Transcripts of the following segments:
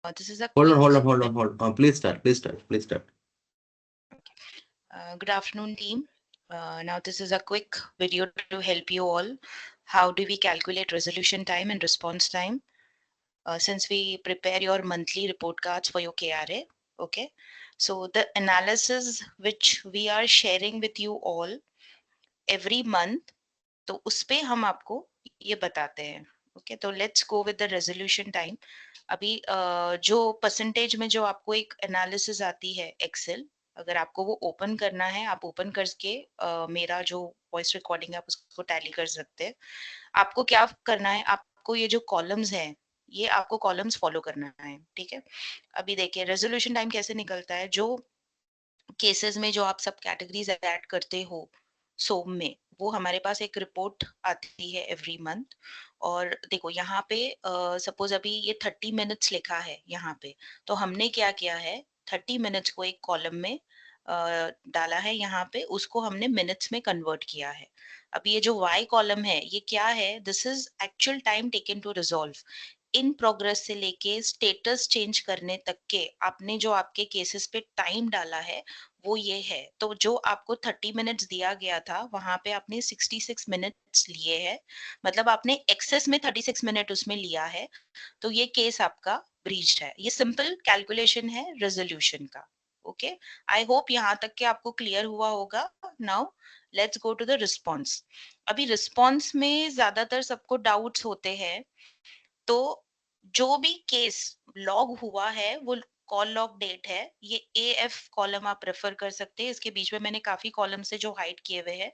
This is a Hold on, quick. hold on, hold on, hold on. Please start, please start, please start. Good afternoon, team. Now, this is a quick video to help you all. How do we calculate resolution time and response time? Since we prepare your monthly report cards for your KRA, okay? So the analysis which we are sharing with you all every month, तो उस पे हम आपको ये बताते हैं. Okay, तो let's go with the resolution time. अभी जो परसेंटेज में जो आपको एक एनालिसिस आती है एक्सेल, अगर आपको वो ओपन करना है, आप ओपन करके मेरा जो वॉइस रिकॉर्डिंग है आप उसको टैली कर सकते हैं. आपको क्या करना है, आपको ये जो कॉलम्स हैं ये आपको कॉलम्स फॉलो करना है. ठीक है, अभी देखिए रेजोल्यूशन टाइम कैसे निकलता है. जो केसेस में जो आप सब कैटेगरीज ऐड करते हो सोम में, वो हमारे पास एक रिपोर्ट आती है एवरी मंथ. और देखो यहाँ पे सपोज अभी ये 30 मिनट्स लिखा है यहाँ पे, तो हमने क्या किया है 30 मिनट्स को एक कॉलम में डाला है. यहाँ पे उसको हमने मिनट्स में कन्वर्ट किया है. अभी ये जो वाई कॉलम है ये क्या है, this is actual time taken to resolve. In progress से लेके स्टेटस चेंज करने तक के आपने जो आपके केसेस पे टाइम डाला है वो ये है. तो जो आपको 30 मिनट्स दिया गया था वहां पे आपने 66 मिनट्स लिए हैं, मतलब आपने एक्सेस में 36 मिनट उसमें लिया है. तो ये केस आपका ब्रीच्ड है. ये सिंपल कैलकुलेशन है रेजोल्यूशन का. ओके, आई होप यहाँ तक के आपको क्लियर हुआ होगा. Now let's go to the response. अभी रिस्पॉन्स में ज्यादातर सबको डाउट्स होते हैं. तो जो भी केस लॉग हुआ है वो कॉल लॉग डेट है. ये ए एफ कॉलम आप रेफर कर सकते हैं. इसके बीच में मैंने काफी कॉलम से जो हाइड किए हुए हैं,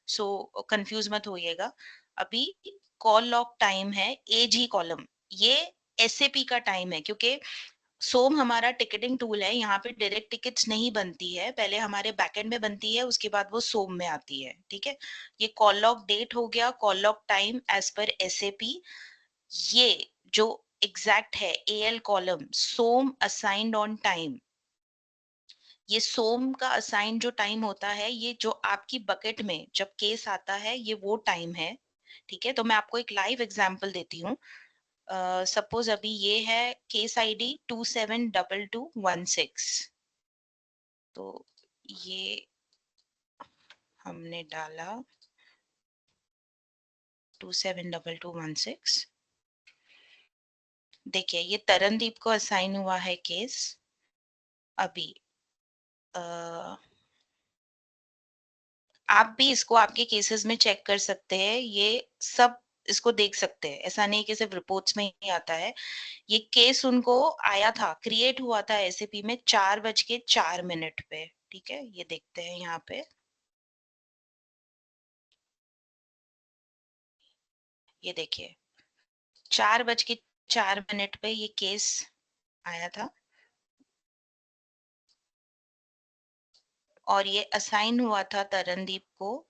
सो कंफ्यूज मत होइएगा. अभी कॉल लॉग टाइम है ए जी कॉलम, ये एसएपी का टाइम है. क्योंकि सोम हमारा टिकटिंग टूल है, यहाँ पे डायरेक्ट टिकट्स नहीं बनती है, पहले हमारे बैकएंड में बनती है, उसके बाद वो सोम में आती है. ठीक है, ये कॉल लॉग डेट हो गया. Call log time as per SAP, ये जो एग्जैक्ट है AL column sum assigned on time. ये सोम का असाइन जो टाइम होता है, ये जो आपकी बकेट में जब केस आता है ये वो टाइम है. ठीक है, तो मैं आपको एक लाइव एग्जांपल देती हूँ. सपोज अभी ये है केस आईडी 272216. तो ये हमने डाला 272216. देखिए ये तरनदीप को असाइन हुआ है केस. अभी आप भी इसको आपके केसेस में चेक कर सकते हैं. ये सब इसको देख सकते हैं, ऐसा नहीं कि सिर्फ रिपोर्ट्स में ही आता है. ये केस उनको आया था, क्रिएट हुआ था एसएपी में 4:04 पे. ठीक है, ये देखते हैं यहाँ पे. ये देखिए 4:04 पे ये केस आया था और ये असाइन हुआ था तरनदीप को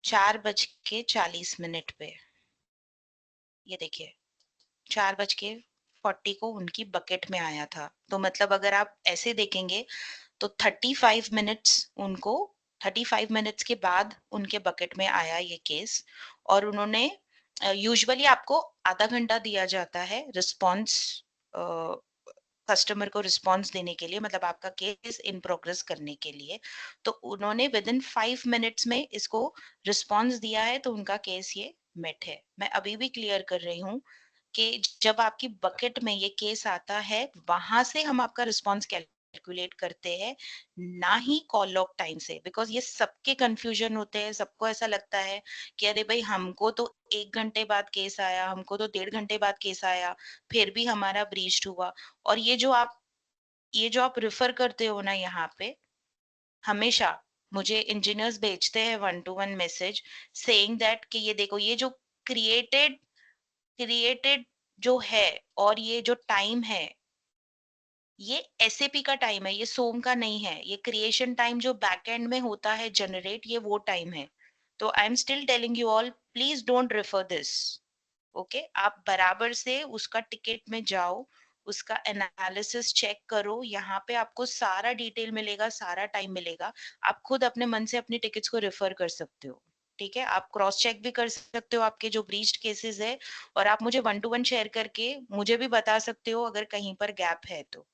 4:40 पे. ये देखिए 4:40 को उनकी बकेट में आया था. तो मतलब अगर आप ऐसे देखेंगे तो 35 मिनट्स उनको 35 मिनट्स के बाद उनके बकेट में आया ये केस. और उन्होंने यूजुअली आपको आधा घंटा दिया जाता है रिस्पॉन्स, कस्टमर को रिस्पॉन्स देने के लिए, मतलब आपका केस इन प्रोग्रेस करने के लिए. तो उन्होंने विद इन 5 मिनट्स में इसको रिस्पॉन्स दिया है, तो उनका केस ये मेट है. मैं अभी भी क्लियर कर रही हूँ कि जब आपकी बकेट में ये केस आता है वहां से हम आपका रिस्पॉन्स कैलकुलेट करते हैं, ना ही कॉल लॉग टाइम से. बिकॉज ये सबके कंफ्यूजन होते हैं, सबको ऐसा लगता है कि अरे भाई हमको तो 1 घंटे बाद केस आया, हमको तो 1.5 घंटे बाद केस आया, फिर भी हमारा ब्रीच्ड हुआ. और ये जो आप रेफर करते हो ना यहाँ पे, हमेशा मुझे इंजीनियर्स भेजते हैं 1-to-1 मैसेज सेइंग दैट कि ये देखो ये जो क्रिएटेड क्रिएटेड जो है और ये जो टाइम है ये एसएपी का टाइम है, ये सोम का नहीं है. ये क्रिएशन टाइम जो बैकएंड में होता है जनरेट, ये वो टाइम है. तो I am still telling you all, please don't refer this. Okay, आप बराबर से उसका टिकट में जाओ, उसका एनालिसिस चेक करो. यहाँ पे आपको सारा डिटेल मिलेगा, सारा टाइम मिलेगा. आप खुद अपने मन से अपनी टिकट्स को रेफर कर सकते हो. ठीक है, आप क्रॉस चेक भी कर सकते हो आपके जो ब्रीच्ड केसेस है, और आप मुझे 1 टू 1 शेयर करके मुझे भी बता सकते हो अगर कहीं पर गैप है तो,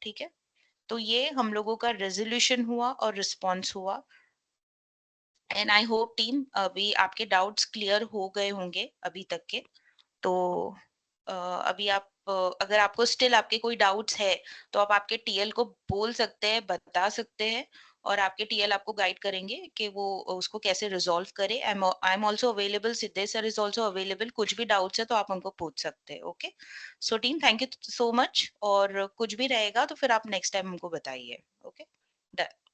ठीक है? तो ये हम लोगों का रेज़ोल्यूशन हुआ और रिस्पॉन्स हुआ। एंड आई होप टीम अभी आपके डाउट्स क्लियर हो गए होंगे अभी तक के। तो अभी आप अगर आपको स्टिल आपके कोई डाउट्स है तो आप आपके टीएल को बोल सकते हैं, बता सकते हैं, और आपके टीएल आपको गाइड करेंगे कि वो उसको कैसे रिजॉल्व करे। I am also available, Siddhesh sir is also available, कुछ भी डाउट्स है तो आप हमको पूछ सकते हैं। Okay, so team thank you so much, और कुछ भी रहेगा तो फिर आप नेक्स्ट टाइम हमको बताइए। Okay, done.